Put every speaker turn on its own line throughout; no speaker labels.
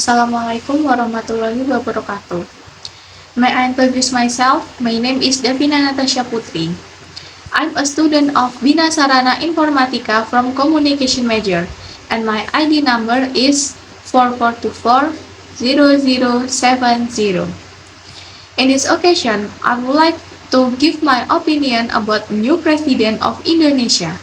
Assalamualaikum warahmatullahi wabarakatuh. May I introduce myself? My name is Davina Natasha Putri. I'm a student of Bina Sarana Informatika from Communication Major, and my ID number is 44240070. In this occasion, I would like to give my opinion about new President of Indonesia,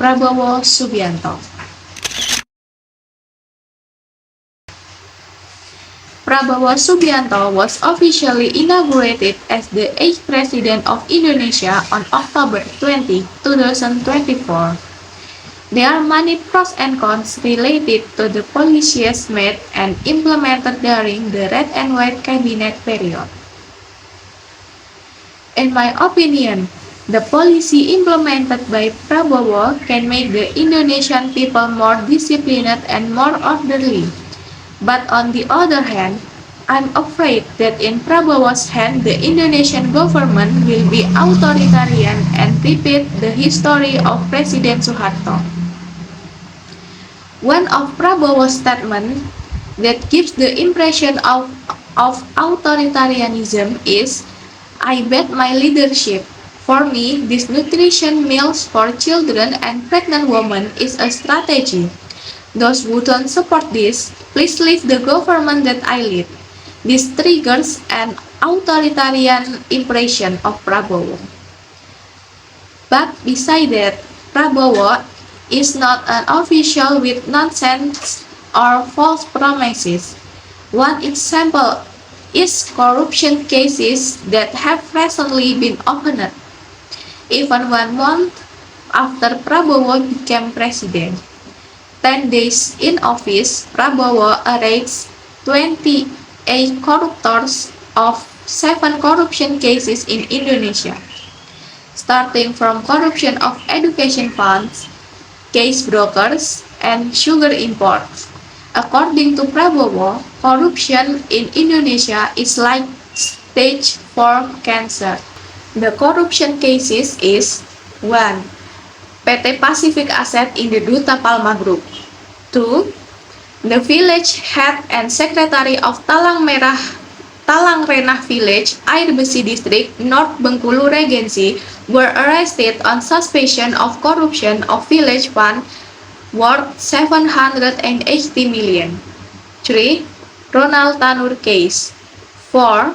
Prabowo Subianto. Prabowo Subianto was officially inaugurated as the 8th President of Indonesia on October 20, 2024. There are many pros and cons related to the policies made and implemented during the Red and White Cabinet period. In my opinion, the policy implemented by Prabowo can make the Indonesian people more disciplined and more orderly. But on the other hand, I'm afraid that in Prabowo's hand, the Indonesian government will be authoritarian and repeat the history of President Suharto. One of Prabowo's statements that gives the impression of authoritarianism is, "I bet my leadership. For me, this nutrition meals for children and pregnant women is a strategy. Those who don't support this, please leave the government that I lead." This triggers an authoritarian impression of Prabowo. But beside that, Prabowo is not an official with nonsense or false promises. One example is corruption cases that have recently been opened, even 1 month after Prabowo became president. 10 days in office, Prabowo arrests 28 corruptors of 7 corruption cases in Indonesia, starting from corruption of education funds, case brokers, and sugar imports. According to Prabowo, corruption in Indonesia is like stage 4 cancer. The corruption cases is 1. PT Pacific Asset in the Duta Palma Group. 2. The village head and secretary of Talang Renah Village, Air Besi District, North Bengkulu Regency, were arrested on suspicion of corruption of village fund worth 780 million. 3. Ronald Tanur case. 4.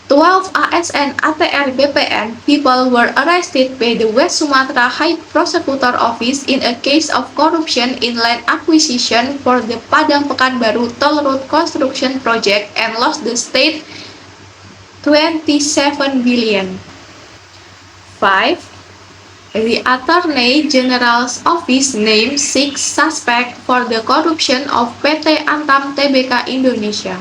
12 ASN ATR BPN people were arrested by the West Sumatra High Prosecutor Office in a case of corruption in land acquisition for the Padang Pekanbaru Toll Road construction project and lost the state 27 billion. 5. The Attorney General's Office named 6 suspects for the corruption of PT Antam Tbk Indonesia.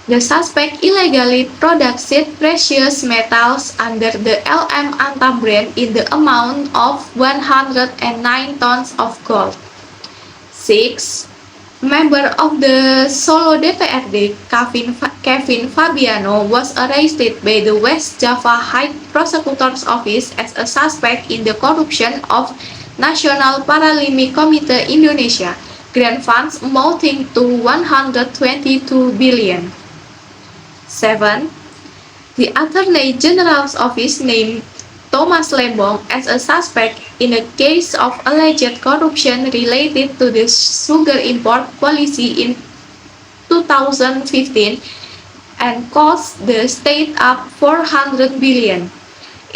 The suspect illegally produced precious metals under the LM Antam brand in the amount of 109 tons of gold. 6. Member of the Solo DPRD, Kevin Fabiano, was arrested by the West Java High Prosecutor's Office as a suspect in the corruption of National Paralympic Committee Indonesia grant funds amounting to 122 billion. 7. The Attorney General's Office named Thomas Lembong as a suspect in a case of alleged corruption related to the sugar import policy in 2015 and cost the state up 400 billion.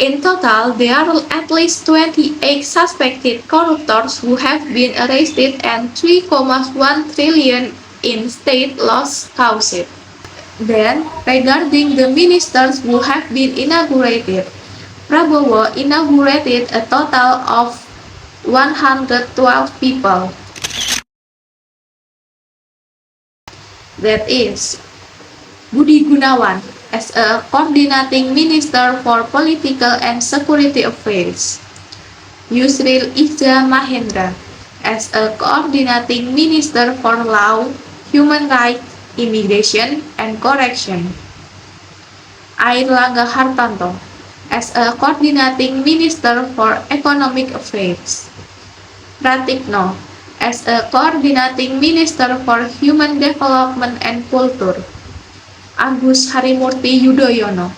In total, there are at least 28 suspected corruptors who have been arrested and 3.1 trillion in state loss caused. Then, regarding the ministers who have been inaugurated, Prabowo inaugurated a total of 112 people. That is, Budi Gunawan as a coordinating minister for political and security affairs, Yusril Iza Mahendra as a coordinating minister for law, human rights, immigration, and correction, Airlangga Hartarto as a coordinating minister for economic affairs, Pratikno as a coordinating minister for human development and culture. Agus Harimurti Yudhoyono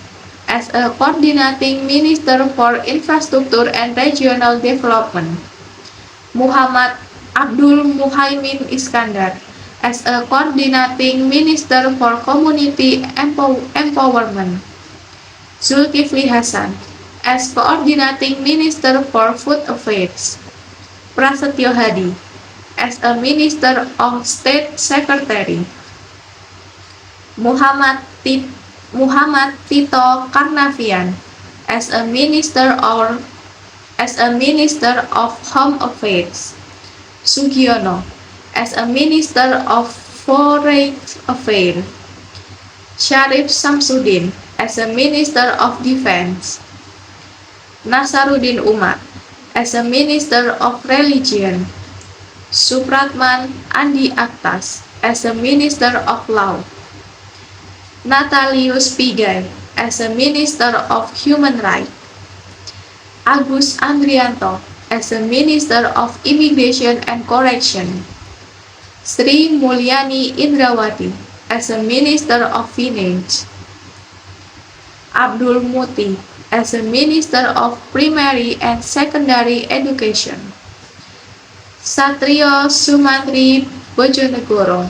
as a coordinating minister for infrastructure and regional development. Muhammad Abdul Muhaimin Iskandar as a coordinating minister for community empowerment. Zulkifli Hasan as coordinating minister for food affairs. Prasetyo Hadi as a minister of state secretary. Muhammad Tito Karnavian as a minister of home affairs. Sugiono as a minister of foreign affairs. Syarif Samsudin as a minister of defense. Nasaruddin Umar as a minister of religion. Supratman Andi Aktas as a minister of law. Natalius Pigai as a minister of human rights. Agus Andrianto as a minister of immigration and correction. Sri Mulyani Indrawati as a minister of finance. Abdul Muti as a minister of primary and secondary education. Satrio Sumantri Bojonegoro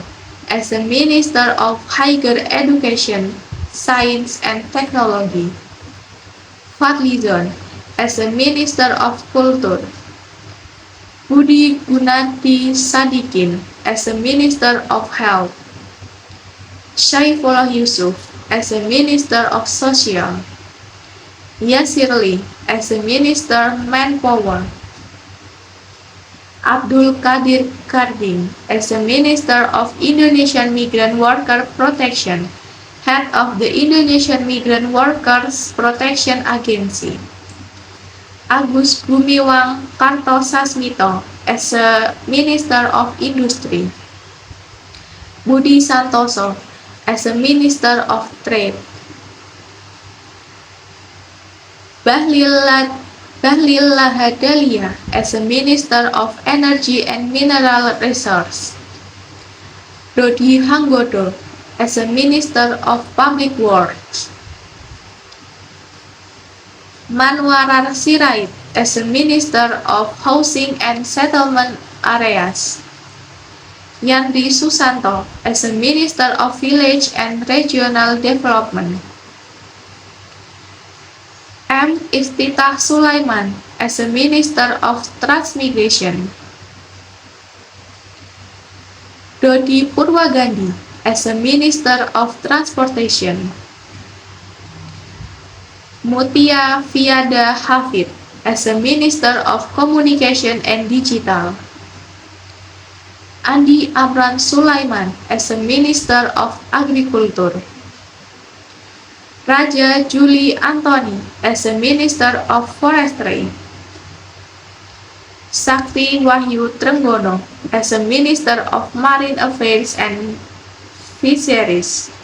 as a minister of higher education, science and technology. Fadlizon as a minister of culture. Budi Gunadi Sadikin as a minister of health. Syaifullah Yusuf as a minister of social. Yasirli as a minister manpower. Abdul Qadir Karding as a minister of Indonesian Migrant Worker Protection, head of the Indonesian Migrant Workers Protection Agency. Agus Gumiwang Kartosasmito as a minister of industry. Budi Santoso as a minister of trade. Bahlil Lahadalia as a minister of energy and mineral resources. Dodi Hanggodo as a minister of public works. Manwarar Sirait as a minister of housing and settlement areas. Yandri Susanto as a minister of village and regional development. M. Iftitah Sulaiman as a minister of transmigration. Dodi Purwagandi as a minister of transportation. Mutia Fiada Hafid as a minister of communication and digital. Andi Amran Sulaiman as a minister of agriculture. Raja Juli Antoni as a minister of forestry. Sakti Wahyu Trenggono as a minister of marine affairs and fisheries.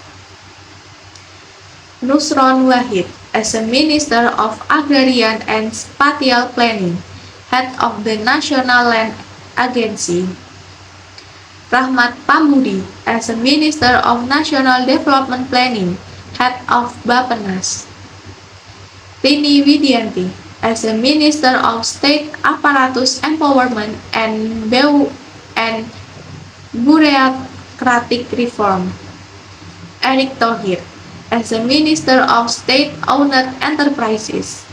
Nusron Wahid as a minister of agrarian and spatial planning, head of the National Land Agency. Rahmat Pambudi as a minister of national development planning, head of Bappenas. Rini Widianti as a minister of state apparatus empowerment and bureaucratic reform. Erick Thohir as a minister of state-owned enterprises.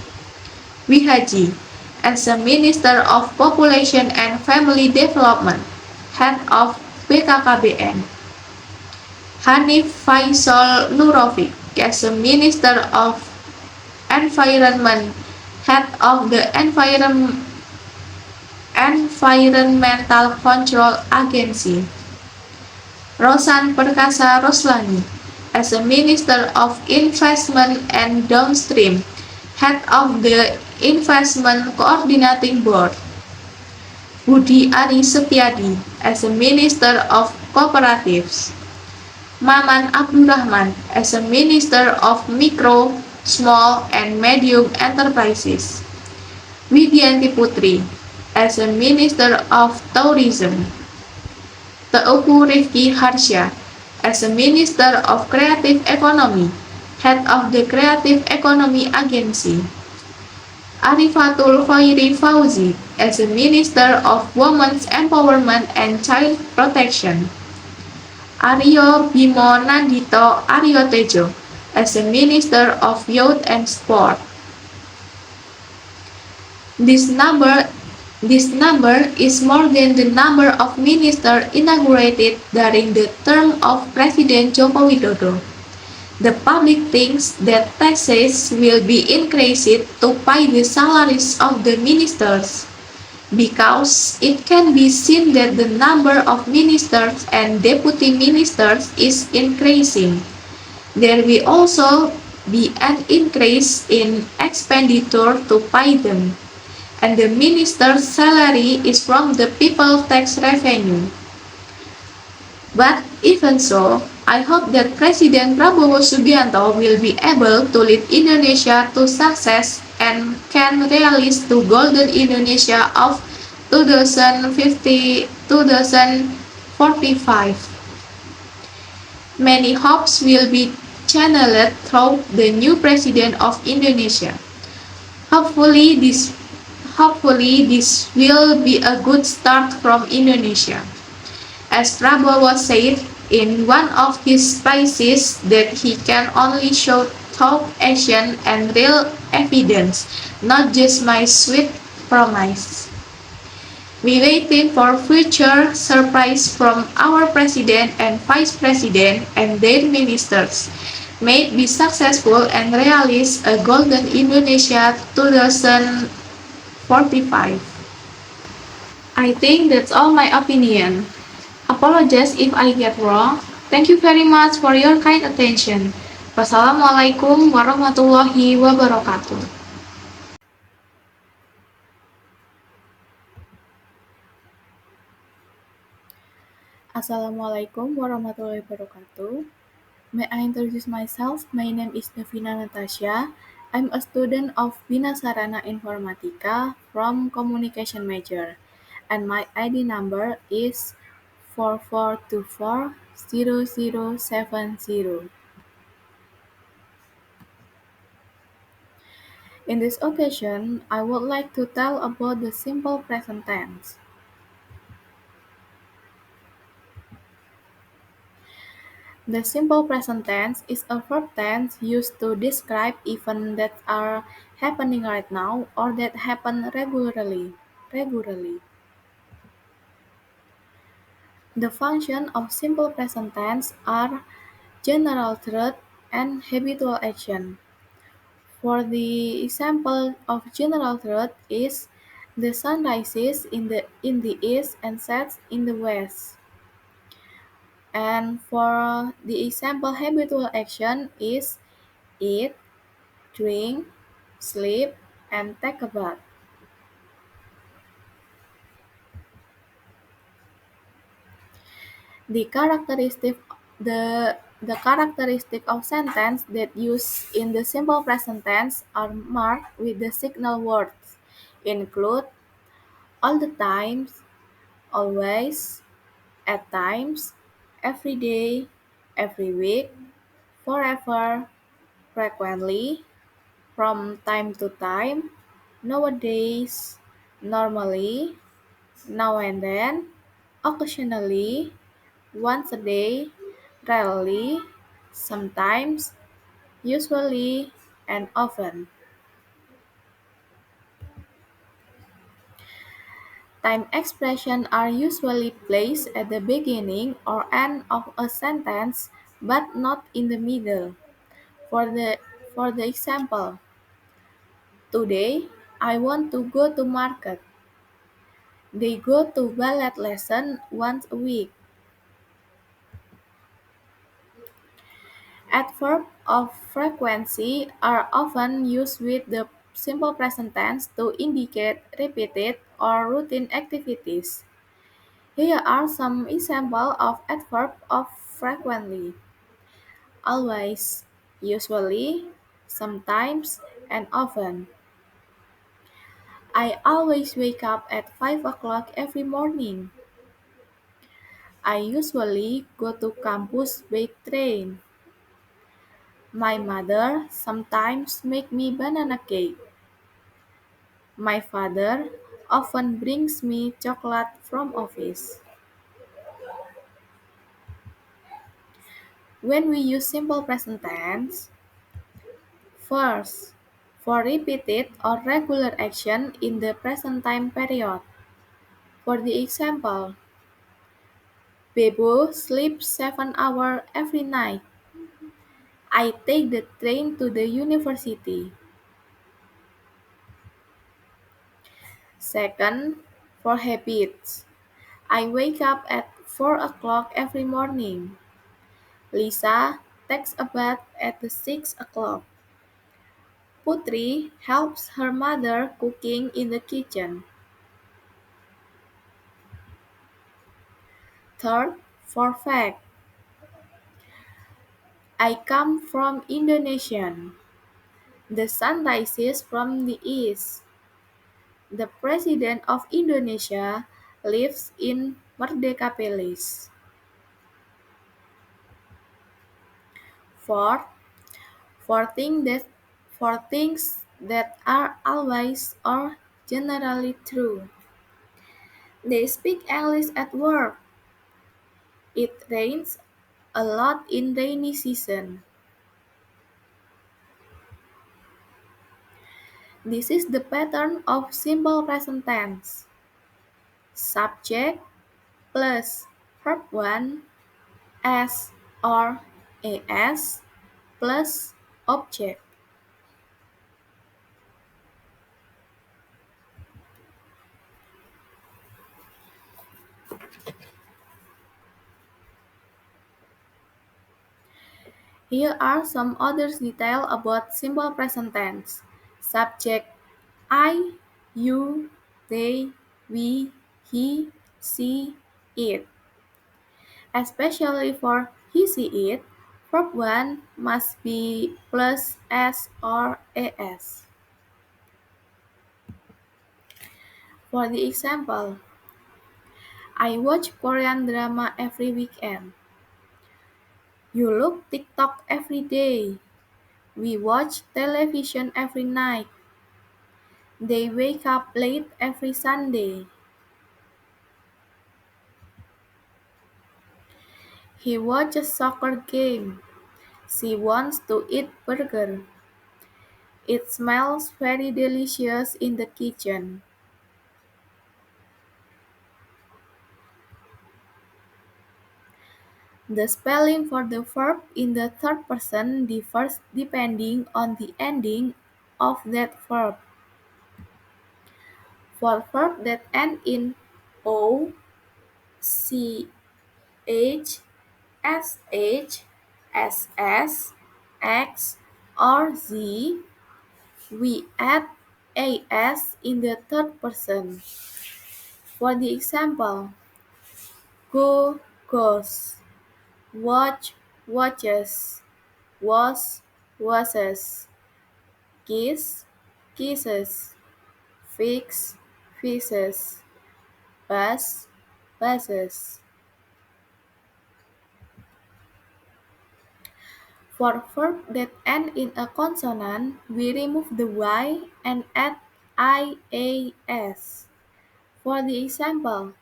Wihaji as a minister of population and family development, head of BKKBN. Hanif Faisal Nurovic as a minister of environment, head of the Environmental Control Agency. Rosan Perkasa Roslani as a minister of investment and downstream, head of the Investment Coordinating Board. Budi Ari Setiadi as a minister of cooperatives. Maman Abdurrahman as a minister of micro, small, and medium enterprises. Widianti Putri as a Minister of Tourism, Teuku Rifki Harsha as a Minister of Creative Economy, Head of the Creative Economy Agency, Arifatul Khairi Fauzi as a Minister of Women's Empowerment and Child Protection, Aryo Bimo Nandito Aryo Tejo as a Minister of Youth and Sport. This number this number is more than the number of ministers inaugurated during the term of President Joko Widodo. The public thinks that taxes will be increased to pay the salaries of the ministers, because it can be seen that the number of ministers and deputy ministers is increasing. There will also be an increase in expenditure to pay them, and the minister's salary is from the people tax revenue. But even so, I hope that President Prabowo Subianto will be able to lead Indonesia to success and can realize the golden Indonesia of 2050 2045. Many hopes will be channeled through the new president of Indonesia. Hopefully this Hopefully this will be a good start from Indonesia. As Prabowo said in one of his speeches that he can only show thought, action and real evidence, not just my sweet promise. We waiting for future surprise from our president and vice president and their ministers. May it be successful and realize a golden Indonesia 2045. I think that's all my opinion. Apologize if I get wrong. Thank you very much for your kind attention. Wassalamualaikum warahmatullahi wabarakatuh.
Assalamualaikum warahmatullahi wabarakatuh. May I introduce myself? My name is Devina Natasha. I'm a student of Bina Sarana Informatika from Communication Major, and my ID number is 44240070. In this occasion, I would like to tell about the simple present tense. The simple present tense is a verb tense used to describe events that are happening right now or that happen regularly. The functions of simple present tense are general truth and habitual action. For the example of general truth is the sun rises in the east and sets in the west. And for the example habitual action is eat, drink, sleep, and take a bath. The characteristic the characteristic of sentence that use in the simple present tense are marked with the signal words include all the times, always, at times, every day, every week, forever, frequently, from time to time, nowadays, normally, now and then, occasionally, once a day, rarely, sometimes, usually, and often. Time expressions are usually placed at the beginning or end of a sentence, but not in the middle. For the for the example, today I want to go to market. They go to ballet lesson once a week. Adverbs of frequency are often used with the simple present tense to indicate repeated or routine activities. Here are some examples of adverbs of frequently: always, usually, sometimes, and often. I always wake up at 5 o'clock every morning. I usually go to campus by train. My mother sometimes make me banana cake. My father often brings me chocolate from office. When we use simple present tense, first, for repeated or regular action in the present time period. For the example, Bebo sleeps 7 hours every night. I take the train to the university. Second, for habits. I wake up at 4 o'clock every morning. Lisa takes a bath at 6 o'clock. Putri helps her mother cooking in the kitchen. Third, for fact. I come from Indonesia. The sun rises from the east. The President of Indonesia lives in Merdeka Palace. Fourth, for, for things that are always or generally true. They speak English at work. It rains a lot in rainy season. This is the pattern of simple present tense. Subject plus verb 1 S or AS plus object. Here are some other details about simple present tense. Subject I, you, they, we, he, she, it. Especially for he, she, it, verb 1 must be plus S or AS. For the example, I watch Korean drama every weekend. You look TikTok every day. We watch television every night. They wake up late every Sunday. He watches soccer game. She wants to eat burger. It smells very delicious in the kitchen. The spelling for the verb in the third person differs depending on the ending of that verb. For verbs that end in O, C, H, SH, SS, X, or Z, we add AS in the third person. For the example, go, goes, watch, watches, was, washes, kiss, kisses, fix, fixes, bus, buses. For verbs that end in a consonant, we remove the Y and add IAS. For the example,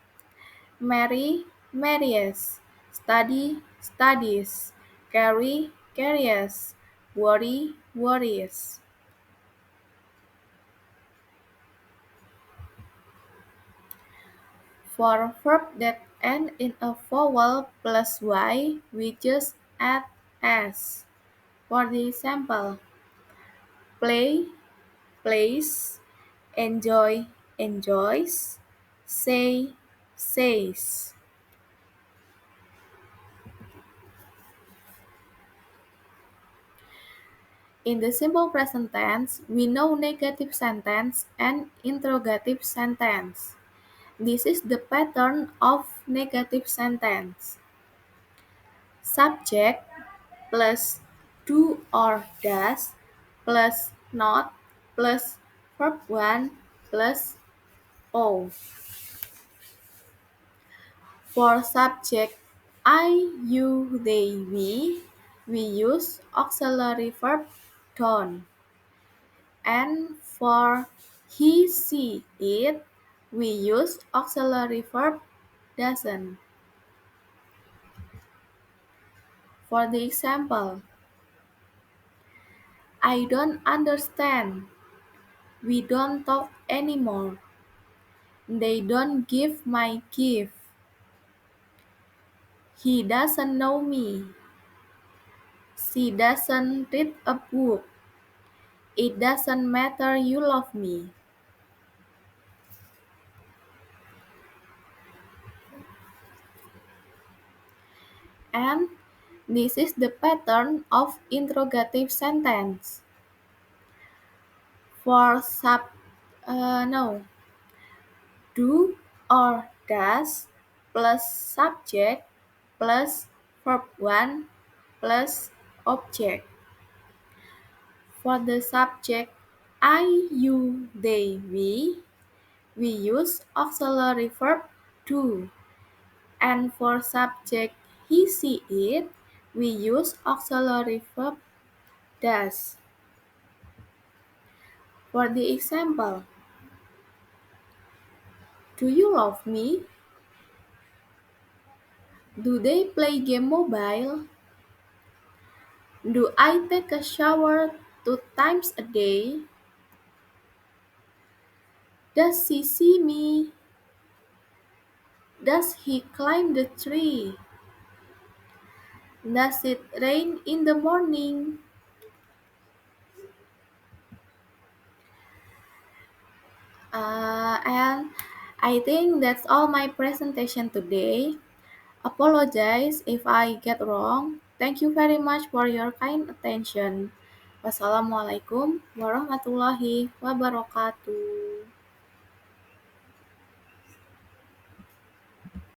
marry, marries, study, studies, carry, carries, worry, worries. For verbs that end in a vowel plus Y, we just add S. For the example, play, plays, enjoy, enjoys, say, says. In the simple present tense, we know negative sentence and interrogative sentence. This is the pattern of negative sentence. Subject plus do or does plus not plus verb 1 plus O. For subject I, you, they, we use auxiliary verb don't. And for he, she, it, we use auxiliary verb doesn't. For the example, I don't understand. We don't talk anymore. They don't give my gift. He doesn't know me. She doesn't read a book. It doesn't matter you love me. And this is the pattern of interrogative sentence. For no, do or does plus subject plus verb 1 plus object. For the subject I, you, they, we use auxiliary verb do. And for subject he, she, it, we use auxiliary verb does. For the example, do you love me? Do they play game mobile? Do I take a shower 2 times a day? Does she see me? Does he climb the tree? Does it rain in the morning? And I think that's all my presentation today. Apologize if I get wrong. Thank you very much for your kind attention. Wassalamualaikum warahmatullahi wabarakatuh.